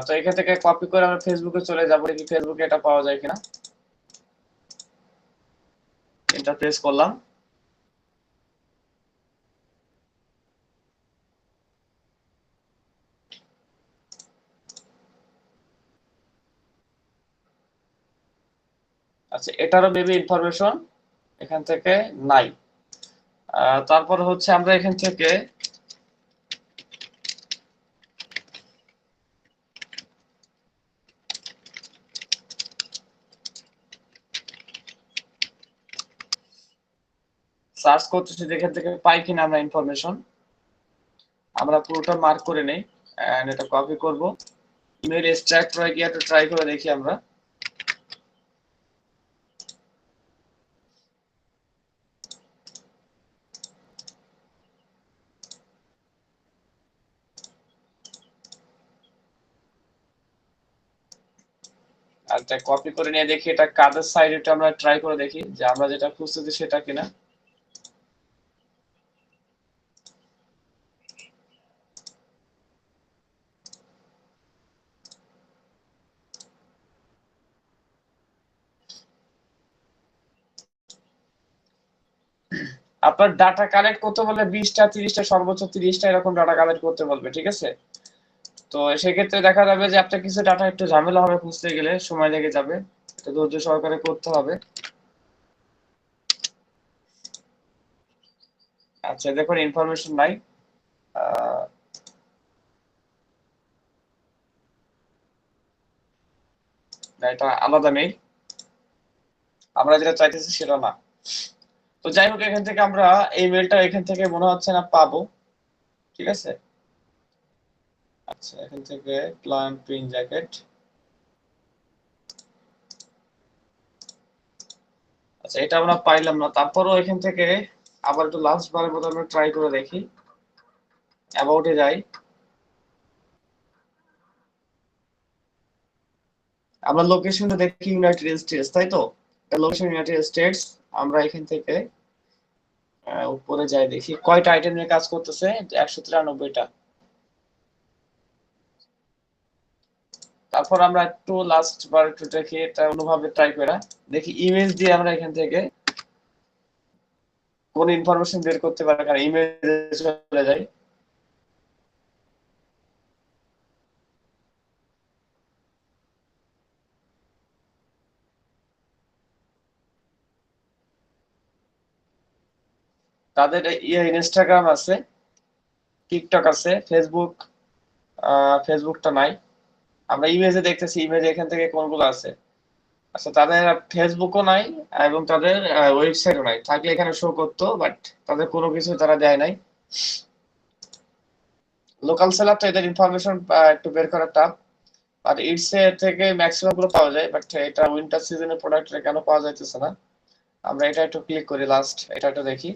তো এখান থেকে কপি করে আমরা ফেসবুকে চলে যাবো, দেখি ফেসবুকে এটা পাওয়া যায় কিনা। এটা প্রেস করলাম। আচ্ছা, এটারও মেবি ইনফরমেশন এখান থেকে নাই। তারপর হচ্ছে আমরা এখান থেকে সার্চ করতেছি, এখান থেকে পাই কিনা আমরা ইনফরমেশন। আমরা পুরোটা মার্ক করে নেই, এন্ড এটা কপি করব। ইমেল এক্সট্রাক্ট করে গিয়ে একটু ট্রাই করে দেখি আমরা। আর এটা কপি করে নিয়ে দেখি এটা কাদের সাইড, এটা আমরা ট্রাই করে দেখি যে আমরা যেটা খুঁজতেছি সেটা কিনা। আপনার ডাটা কালেক্ট করতে বললে 20টা 30টা সর্বোচ্চ 30টা এরকম ডাটা কালেক্ট করতে বলবে, ঠিক আছে। তো সেক্ষেত্রে দেখা যাবে যে আপনার কিছু ডাটা একটু ঝামেলা হবে, খুঁজতে গেলে সময় লেগে যাবে, এটা ধৈর্য সহকারে করতে হবে। আচ্ছা, দেখুন ইনফরমেশন নাই। এটা আলাদা মেইল, আমরা যেটা চাইতেছি সেটা না। তো যাই হোক, এখান থেকে আমরা এই মেইলটা এখান থেকে মনে হচ্ছে না পাবো, ঠিক আছে। আচ্ছা, এখান থেকে ক্লায়েন্ট পিন জ্যাকেট। আচ্ছা, এটা আমরা পাইলাম না। তারপরও এখান থেকে আবার একটু লাস্ট বারের মতো আমরা ট্রাই করে দেখি, অ্যাবাউটে যাই। আমরা লোকেশনটা দেখি ইউনাইটেড স্টেটস, তাই তো। Location United states. আমরা এখান থেকে উপরে যাই, দেখি কয়টা আইটেম নিয়ে কাজ করতেছে। 193টা। তারপর আমরা একটু লাস্ট বার একটু দেখি, এটা অন্যভাবে ট্রাই করা দেখি। ইমেজ দিয়ে আমরা এখান থেকে কোন ইনফরমেশন বের করতে পারে, কারণ ইমেজে চলে যায়। তাদের ইনস্টাগ্রাম আছে, টিকটক আছে, ফেসবুক। ফেসবুকটা নাই, আমরা ইমেজে দেখতেছি ইমেজে এখান থেকে কোনগুলো আছে। আচ্ছা, তাদের ফেসবুকও নাই এবং তাদের ওয়েবসাইটও নাই, থাকলে এখানে শো করতো, বাট তাদের কোনো কিছু তারা দেয় নাই। লোকাল সেলারটা এদের ইনফরমেশন একটু বের করা টাফ, আর ইটস এর থেকে ম্যাক্সিমাম গুলো পাওয়া যায়, বাট এটা উইন্টার সিজনের প্রোডাক্ট কেন পাওয়া যাইতেছে না। আমরা এটা একটু ক্লিক করি, লাস্ট এটা একটু দেখি।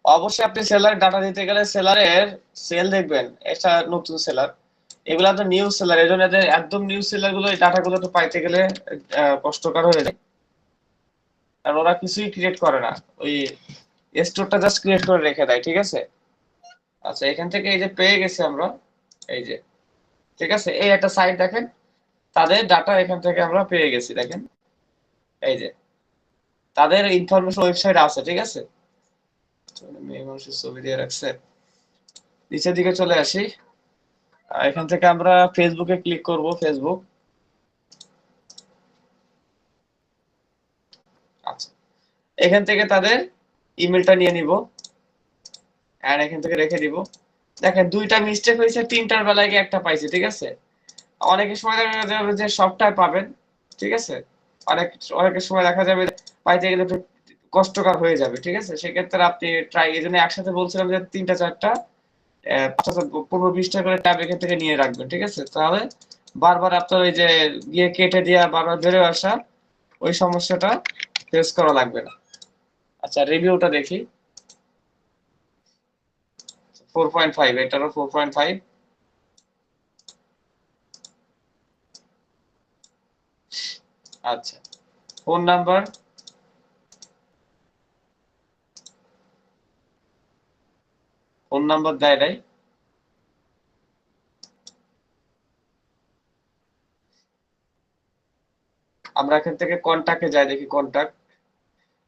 অবশ্যই আপনি সেলার ডাটা দিতে গেলে সেলারের সেল দেখবেন, এটা নতুন সেলার, এগুলা তো নিউ সেলার, এই জন্য এদের একদম নিউ সেলার গুলো এই ডাটা গুলো তো পাইতে গেলে কষ্টকর হয়ে যায়, আর ওরা কিছুই ক্রিয়েট করে না, ওই স্টোরটা জাস্ট ক্রিয়েট করে রেখে দেয়, ঠিক আছে। আচ্ছা, এখান থেকে এই যে পেয়ে গেছি আমরা, এই যে, ঠিক আছে, এই একটা সাইট দেখেন, তাদের ডাটা এখান থেকে আমরা পেয়ে গেছি, দেখেন এই যে তাদের ইনফরমেশন ওয়েবসাইট আছে, ঠিক আছে। মেয়ে মানুষের ছবি দিয়ে রাখছে। নিচের দিকে চলে আসি, এখান থেকে আমরা ফেসবুকে ক্লিক করব, ফেসবুক। আচ্ছা, এখান থেকে তাদের ইমেলটা নিয়ে নিব, আর এখান থেকে রেখে দিব। দেখেন দুইটা মিস্টেক হয়েছে, তিনটার বেলায় গিয়ে একটা পাইছে, ঠিক আছে। অনেকের সময় দেখা যাবে যে সবটাই পাবেন, ঠিক আছে। অনেকের সময় দেখা যাবে পাইতে গেলে একটু কষ্টকর হয়ে যাবে, ঠিক আছে। সেক্ষেত্রে আপনি ট্রাই, এই জন্য একসাথে বলছিলাম যে 3টা 4টা 15-20টা করে ট্যাব এখান থেকে নিয়ে রাখবেন, ঠিক আছে। তাহলে বারবার আপনার ওই যে গিয়ে কেটে দেওয়া, বারবার বেরো আসা, ওই সমস্যাটা ফেস করা লাগবে না। আচ্ছা রিভিউটা দেখি 4.5, এটারও 4.5। আচ্ছা ফোন নাম্বার দেয় নাই। আমরা এখান থেকে কন্টাক্টে যাই, দেখি কন্টাক্ট।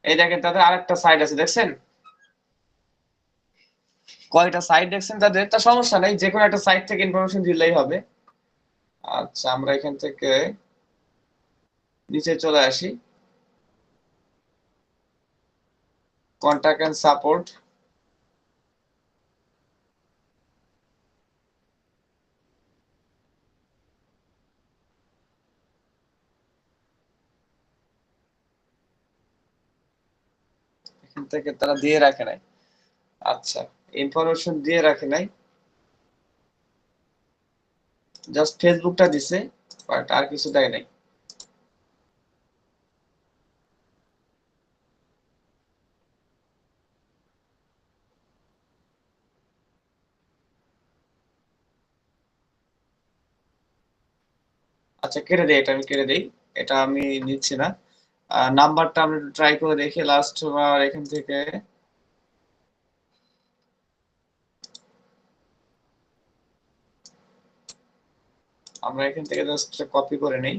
এই দেখেন তাদের আরেকটা সাইট আছে, দেখছেন কয়টা সাইট দেখছেন তাদের? তা সমস্যা নাই, যে কোনো একটা সাইট থেকে ইনফরমেশন দিলেই হবে। আচ্ছা আমরা এখান থেকে নিচে চলে আসি, কন্টাক্ট এন্ড সাপোর্ট। এখান থেকে তারা দিয়ে রাখে নাই। আচ্ছা ইনফরমেশন দিয়ে রাখে নাই, জাস্ট ফেসবুকটা দিছে, বাট আর কিছু দেয় নাই। আচ্ছা কেটে দেই, এটা আমি কেটে দেই, এটা আমি নিচ্ছি না। নাম্বারটা আমরা ট্রাই করে দেখি লাস্ট বার এখান থেকে। আমরা এখান থেকে জাস্ট কপি করে নেই।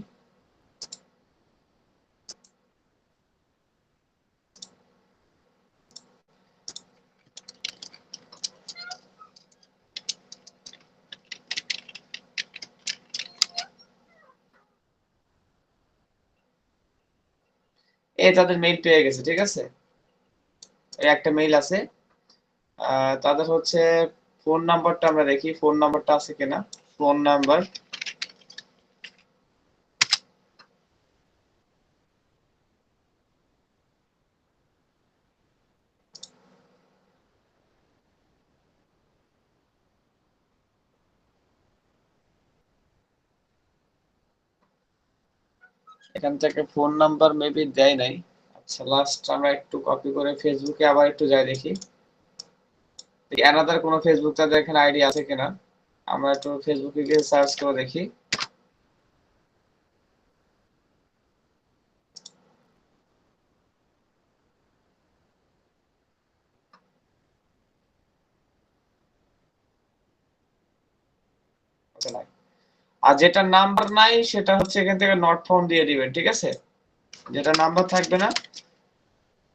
এই তাদের মেইল পেয়ে গেছে, ঠিক আছে, এই একটা মেইল আছে। তাদের হচ্ছে ফোন নাম্বারটা আমরা দেখি, ফোন নাম্বারটা আছে কিনা। ফোন নাম্বার এখান থেকে ফোন নাম্বার মেবি দেয় নাই। আচ্ছা লাস্ট আমরা একটু কপি করে ফেসবুকে আবার একটু যাই দেখি অ্যানাদার কোনো ফেসবুক তাদের এখানে আইডি আছে কিনা। আমরা একটু ফেসবুকে গিয়ে সার্চ করে দেখি। ওকে, নাই। আর যেটা নাম্বার নাই সেটা হচ্ছে এখান থেকে নট ফাউন্ড দিয়ে দিবেন, ঠিক আছে, যেটা নাম্বার থাকবে না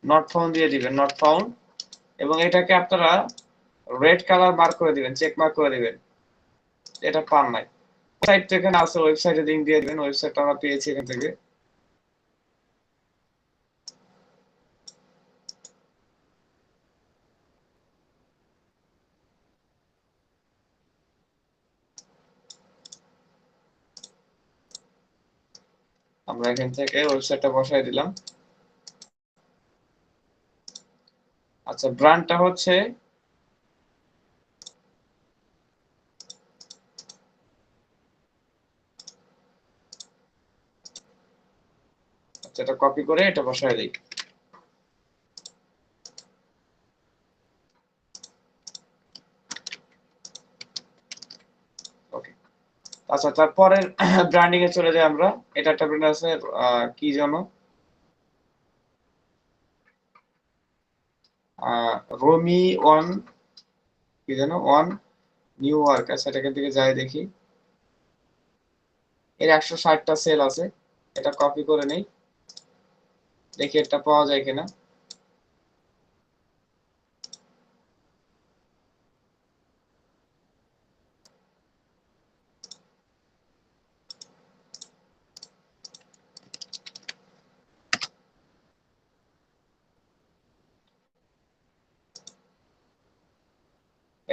নট ফাউন্ড দিয়ে দিবেন, নট ফাউন্ড। এবং এটাকে আপনারা রেড কালার মার্ক করে দিবেন, চেক মার্ক করে দিবেন, এটা পান নাই। ওয়েবসাইট তো এখানে আছে, ওয়েবসাইটে লিংক দিয়ে দিবেন, ওয়েবসাইটটা আমরা পেয়েছি এখান থেকে। আমরা এখান থেকে ওয়েবসাইটটা বসাই দিলাম। আচ্ছা ব্র্যান্ডটা হচ্ছে আচ্ছা, এটা কপি করে এটা বসাই দিই। ওকে, আচ্ছা তারপরের ব্র্যান্ডিং এ চলে যাই আমরা। এটা একটা ব্র্যান্ড আছে, কি যেন রোমি ওয়ান, কি যেন ওয়ান নিউ ইয়র্ক। আচ্ছা এটাকে দিকে যাই দেখি, এর 160টা সেল আছে, এটা কপি করে নেই, দেখি এটা পাওয়া যায় কিনা।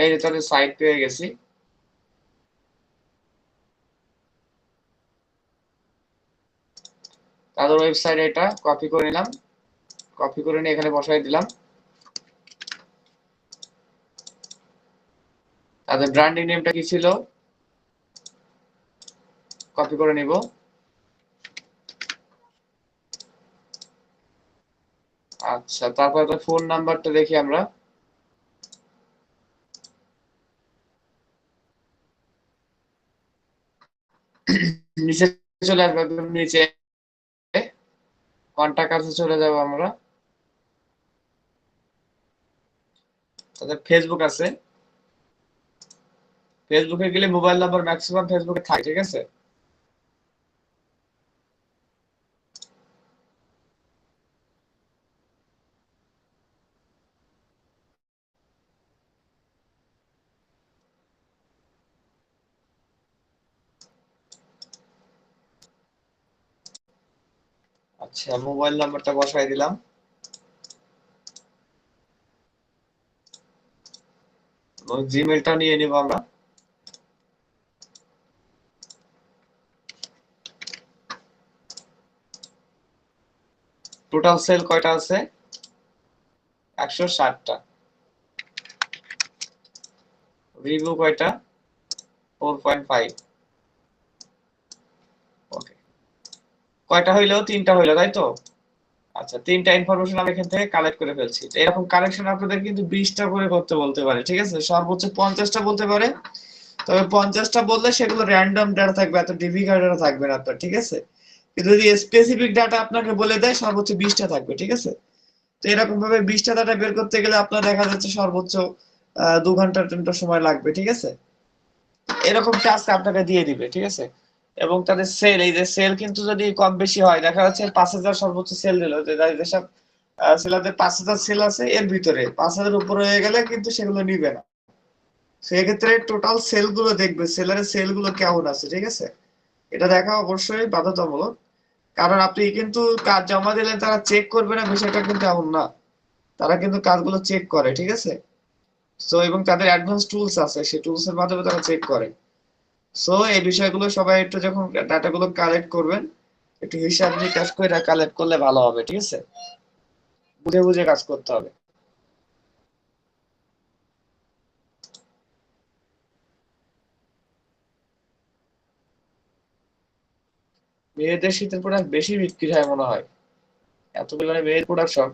এই যে তাদের সাইট পেয়ে গেছি। তাদের ওয়েবসাইট এটা কপি করে নিলাম, কপি করে নিয়ে এখানে বসাই দিলাম। তাদের ব্র্যান্ডিং নেমটা কি ছিল, কপি করে নিব। আচ্ছা, তারপরে তো ফোন নাম্বারটা দেখি আমরা। নিচে চলে আসবো, একদম নিচে কন্টাক্ট আছে চলে যাবো আমরা। তাদের ফেসবুক আছে, ফেসবুকে গেলে মোবাইল নাম্বার ম্যাক্সিমাম ফেসবুকে থাকে, ঠিক আছে। আচ্ছা, মোবাইল নাম্বারটা বসাই দিলাম। জিমেলটা নিয়ে নিব আমরা। টোটাল সেল কয়টা আছে? 160টা। রিভিউ কয়টা? 4.5। ওকে, কয়টা হইলো? 3টা হইলো, তাই তো? আচ্ছা, 3টা ইনফরমেশন আমি এখান থেকে কালেক্ট করে ফেলছি। তো এরকম কালেকশন আপনাদের কিন্তু 20টা করে করতে বলতে পারে, ঠিক আছে। সর্বোচ্চ 50টা বলতে পারে, তবে 50টা বললে সেগুলো র্যান্ডম ডাটা থাকবে, এত ডিফিকাল্ট ডাটা থাকবে না আপনার, ঠিক আছে। কিন্তু যদি স্পেসিফিক ডাটা আপনাকে বলে দেয়, সর্বোচ্চ 20টা থাকবে, ঠিক আছে। তো এরকম ভাবে 20টা ডাটা বের করতে গেলে আপনার দেখা যাচ্ছে সর্বোচ্চ 2 ঘন্টা 3 ঘন্টা সময় লাগবে, ঠিক আছে। এরকম টাস্ক আপনাকে দিয়ে দিবে, ঠিক আছে। এবং তাদের সেল, এই যে সেল কিন্তু যদি কম বেশি হয়, দেখা যাচ্ছে 5,000 সর্বোচ্চ সেল দিল, যেসব সেলারদের 5,000 সেল আছে, এর ভিতরে 5,000 উপরে হয়ে গেলে কিন্তু সেগুলো নিবে না। সেক্ষেত্রে টোটাল সেল গুলো দেখবে, সেলারের সেল গুলো কেমন আছে, ঠিক আছে। এটা দেখা অবশ্যই বাধ্যতামূলক, কারণ আপনি কিন্তু কাজ জমা দিলে তারা চেক করবে না, বিষয়টা কিন্তু এমন না। তারা কিন্তু কাজগুলো চেক করে, ঠিক আছে। সো এবং তাদের অ্যাডভান্স টুলস আছে, সেই টুলস এর মাধ্যমে তারা চেক করে। সো এই বিষয়গুলো সবাই একটু যখন ডাটাগুলো কালেক্ট করবেন, একটু হিসাব নিকাশ করে কালেক্ট করলে ভালো হবে, ঠিক আছে। বুঝে বুঝে কাজ করতে হবে। মেয়েদের শীতের প্রোডাক্ট বেশি বিক্রি হয় মনে হয়, এত পরিমাণে মেয়ের প্রোডাকশন।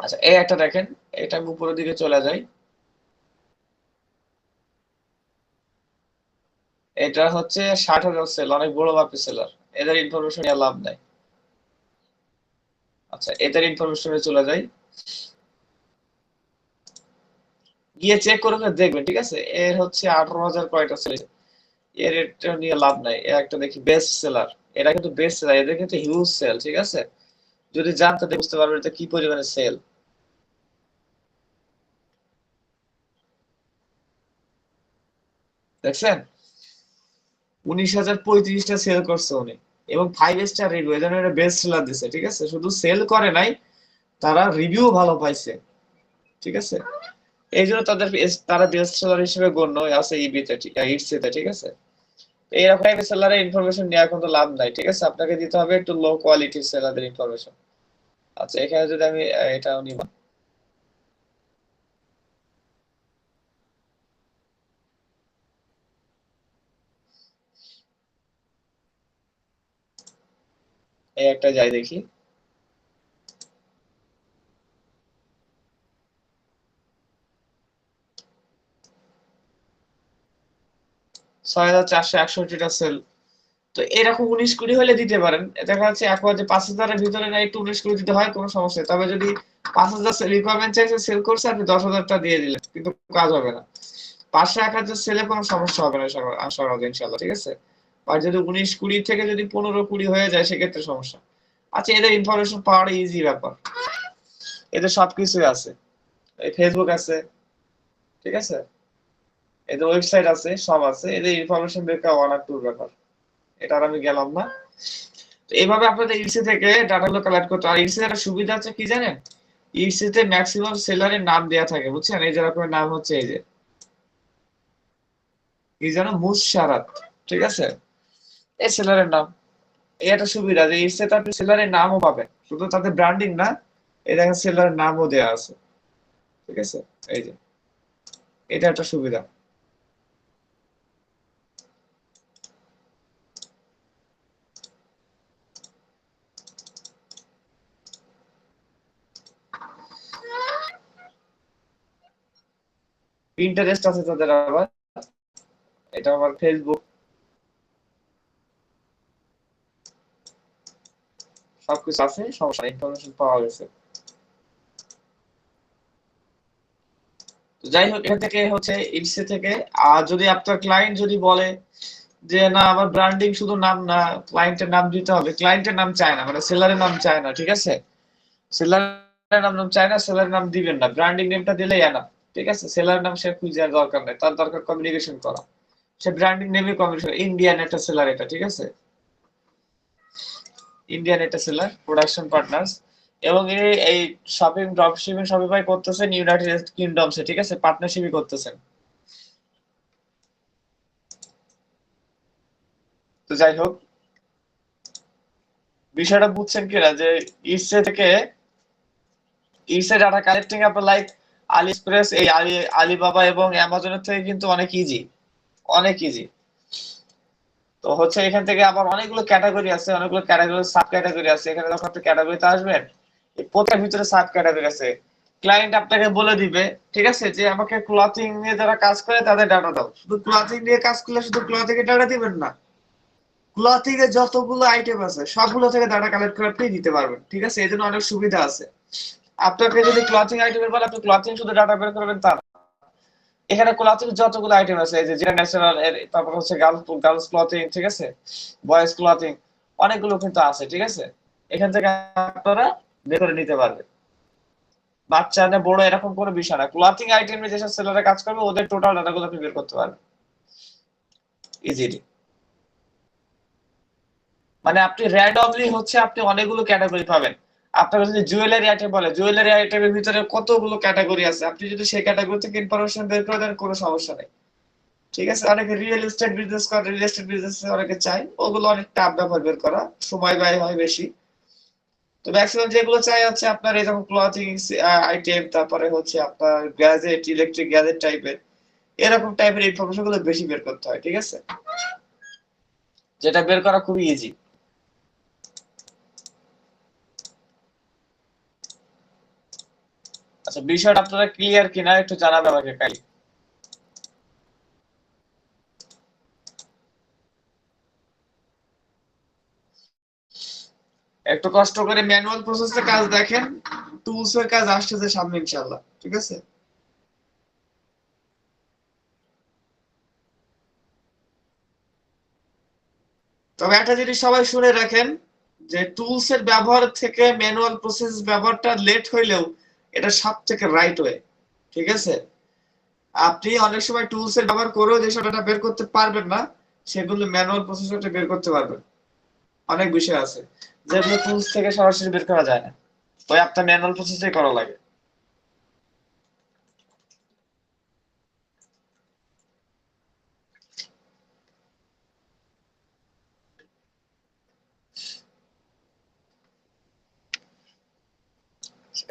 আচ্ছা, এই একটা দেখেন, এটা আমি উপরের দিকে চলে যাই। এটা হচ্ছে 60,000 সেল, অনেক বড় মাপের সেলার। এদের ইনফরমেশন নিয়ে লাভ নাই। আচ্ছা, এদের ইনফরমেশনে চলে যাই, গিয়ে চেক করে দেখবেন, ঠিক আছে। এর হচ্ছে 18,000 কয়টা সেল, এর এটা নিয়ে লাভ নাই। এর একটা দেখি বেস্ট সেলার, এরা কিন্তু বেস্ট সেলার, এদের কিন্তু হিউজ সেল, ঠিক আছে। যদি জানতে বুঝতে পারবেন এটা কি পরিমাণে সেল। দেখছেন, 19,035টা সেল করছে উনি, এবং 5 স্টার রিভিউ, এই জন্য এটা বেস্ট সেলার দিছে, ঠিক আছে। শুধু সেল করে নাই, তারা রিভিউ ভালো পাইছে, ঠিক আছে। এই জন্য তারা বেস্ট সেলার হিসেবে গণ্য আছে ইবিতে, ইটসিতে, ঠিক আছে। এইরকম সেলারের ইনফরমেশন নেওয়া কিন্তু লাভ নাই, ঠিক আছে। আপনাকে দিতে হবে একটু লো কোয়ালিটির সেলারদের ইনফরমেশন। আচ্ছা, এখানে যদি আমি এটাও নিব, এই একটা যাই দেখি। 6,461টা সেল। তো এরকম 19-20 হলে দিতে পারেন। দেখা যাচ্ছে একবার যে 5,000-এর ভিতরে না, একটু 19-20 দিতে হয়, কোনো সমস্যা নেই। তবে যদি 5,000 রিকোয়ারমেন্ট চাইছে, সেল করছে, আপনি 10,000টা দিয়ে দিলেন, কিন্তু কাজ হবে না। 500-1,000 সেলে কোনো সমস্যা হবে না আশা করা যায় ইনশাল্লাহ, ঠিক আছে। আর যদি 19-20 থেকে যদি 15-20 হয়ে যায়, সেক্ষেত্রে সমস্যা। আচ্ছা, এদের ইনফরমেশন পাওয়াটা ইজি ব্যাপার, এদের সবকিছুই আছে। এই ফেসবুক আছে, ঠিক আছে, এদের ওয়েবসাইট আছে, সব আছে। এদের ইনফরমেশন বের করা ওয়ান আর টুর ব্যাপার, এটা আর আমি গেলাম না। তো এইভাবে আপনাদের ইডসি থেকে ডাটাগুলো কালেক্ট করতে। আর ইডসি একটা সুবিধা আছে কি জানেন, ইডসি তে ম্যাক্সিমাম সেলারের নাম দেয়া থাকে, বুঝছেন। এই যেরকম নাম হচ্ছে এই যে কি যেন মুশারাত, ঠিক আছে, এই সেলারের নাম। এই একটা সুবিধা যে ইডসি তে আপনি সেলারের নামও পাবেন, শুধু তাদের ব্র্যান্ডিং না, এই দেখেন সেলারের নামও দেয়া আছে, ঠিক আছে। এই যে এটা একটা সুবিধা। ইন্টারেস্ট আছে তাদের আবার, এটা আমার ফেসবুক, সবকিছু আছে, সমস্যা নেই, ইনফরমেশন পাওয়া গেছে। তো যাই হোক, এখান থেকে হচ্ছে ইটসে থেকে, আর যদি আপনার ক্লায়েন্ট যদি বলে যে না আমার ব্র্যান্ডিং শুধু নাম না, ক্লায়েন্টের নাম দিতে হবে, ক্লায়েন্টের নাম চায় না, মানে সেলারের নাম চায় না, ঠিক আছে, সেলারের নাম চায় না, সেলারের নাম দিবেন না, ব্র্যান্ডিং নেমটা দিলেই না, ঠিক আছে, সেলারের নাম সে খুঁজে আর দরকার নেই, তার দরকার কমিউনিকেশন করা, সে ব্র্যান্ডিং নেমে কমিউনিকেশন, ইন্ডিয়ান একটা সেলার এটা, ঠিক আছে, ইন্ডিয়ান একটা সেলার, প্রোডাকশন পার্টনার্স, এবং এই শপিং ড্রপ শিপিং শপিফাই করতেছেন ইউনাইটেড কিংডমসে, ঠিক আছে, পার্টনারশিপই করতেছেন। তো যাই হোক, বিষয়টা বুঝছেন কিনা যে ইসে থেকে ইসে ডাটা কালেক্টিং আপনার লাইক আলি এক্সপ্রেস, এই আলিবাবা এবং অ্যামাজনের থেকে কিন্তু অনেক ইজি, অনেক ইজি। তো হচ্ছে এখান থেকে আবার অনেকগুলো ক্যাটাগরি আছে, অনেকগুলো ক্যাটাগরি সাব ক্যাটাগরি আছে, এখানে যখন আপনি ক্যাটাগরিতে আসবেন, এই প্রত্যেকের ভিতরে সাব ক্যাটাগরি আছে, ক্লায়েন্ট আপনাকে বলে দিবে, ঠিক আছে, যে আমাকে ক্লথিং নিয়ে যারা কাজ করে তাদের ডাটা দাও, শুধু ক্লথিং নিয়ে কাজ করলে শুধু ক্লথিং এর ডাটা দিবেন না, ক্লথিং এর যতগুলো আইটেম আছে সবগুলো থেকে ডাটা কালেক্ট করে আপনি দিতে পারবেন, ঠিক আছে, এই জন্য অনেক সুবিধা আছে। আপনাকে যদি ক্লথিং আইটেমের বলে আপনি ক্লথিং শুধু ডাটা বের করবেন তা না। এখানে ক্লথিং যতগুলো আইটেম আছে, এই যে যেটা ন্যাচারাল এর, তারপর হচ্ছে গার্লস ক্লথিং, ঠিক আছে, বয়েজ ক্লথিং, অনেকগুলো কিন্তু আছে, ঠিক আছে, এখান থেকে আপনারা বের করে নিতে পারবেন। বাচ্চা না বড় এরকম কোনো বিষয় না, ক্লথিং আইটেমে যেসব সেলারে কাজ করবে ওদের টোটাল ডাটাগুলো আপনি বের করতে পারবেন ইজিলি। মানে আপনি র্যান্ডমলি হচ্ছে আপনি অনেকগুলো ক্যাটাগরি পাবেন। আপনার যদি জুয়েলারি আইটেম বলে, জুয়েলারি আইটেমের ভিতরে কতগুলো ক্যাটাগরি আছে, আপনি যদি সেই ক্যাটাগরি থেকে ইনফরমেশন বের করে দেন কোনো সমস্যা নেই, ঠিক আছে। অনেকে রিয়েল এস্টেট বিজনেস করে, রিয়েল এস্টেট বিজনেস অনেকে চাই, ওগুলো অনেক টাফ ব্যাপার বের করা, সময় ব্যয় হয় বেশি। তো ম্যাক্সিমাম যেগুলো চাই হচ্ছে আপনার এই যেমন ক্লথিং আইটেম, তারপরে হচ্ছে আপনার গ্যাজেট, ইলেকট্রিক গ্যাজেট টাইপের, এরকম টাইপের ইনফরমেশন গুলো বেশি বের করতে হয়, ঠিক আছে, যেটা বের করা খুবই ইজি। আচ্ছা, বিষয়টা আপনারা ক্লিয়ার কিনা একটু জানাবেন আমাকে কাইন্ডলি। একটু কষ্ট করে ম্যানুয়াল প্রসেসের কাজ দেখেন, টুলস এর কাজ আসতেছে সামনে ইনশাআল্লাহ, ঠিক আছে। তবে একটা জিনিস সবাই শুনে রাখেন, যে টুলস এর ব্যবহার থেকে ম্যানুয়াল প্রসেস ব্যবহারটা লেট হইলেও এটা সব থেকে রাইট ওয়ে, ঠিক আছে। আপনি অনেক সময় টুলস এর ব্যবহার করেও যে ডাটা বের করতে পারবেন না, সেগুলো ম্যানুয়াল প্রসেসে বের করতে পারবেন। অনেক বিষয় আছে যেগুলো টুলস থেকে সরাসরি বের করা যায় না, ওই আপনার ম্যানুয়াল প্রসেসে করা লাগে।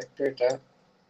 একটা এটা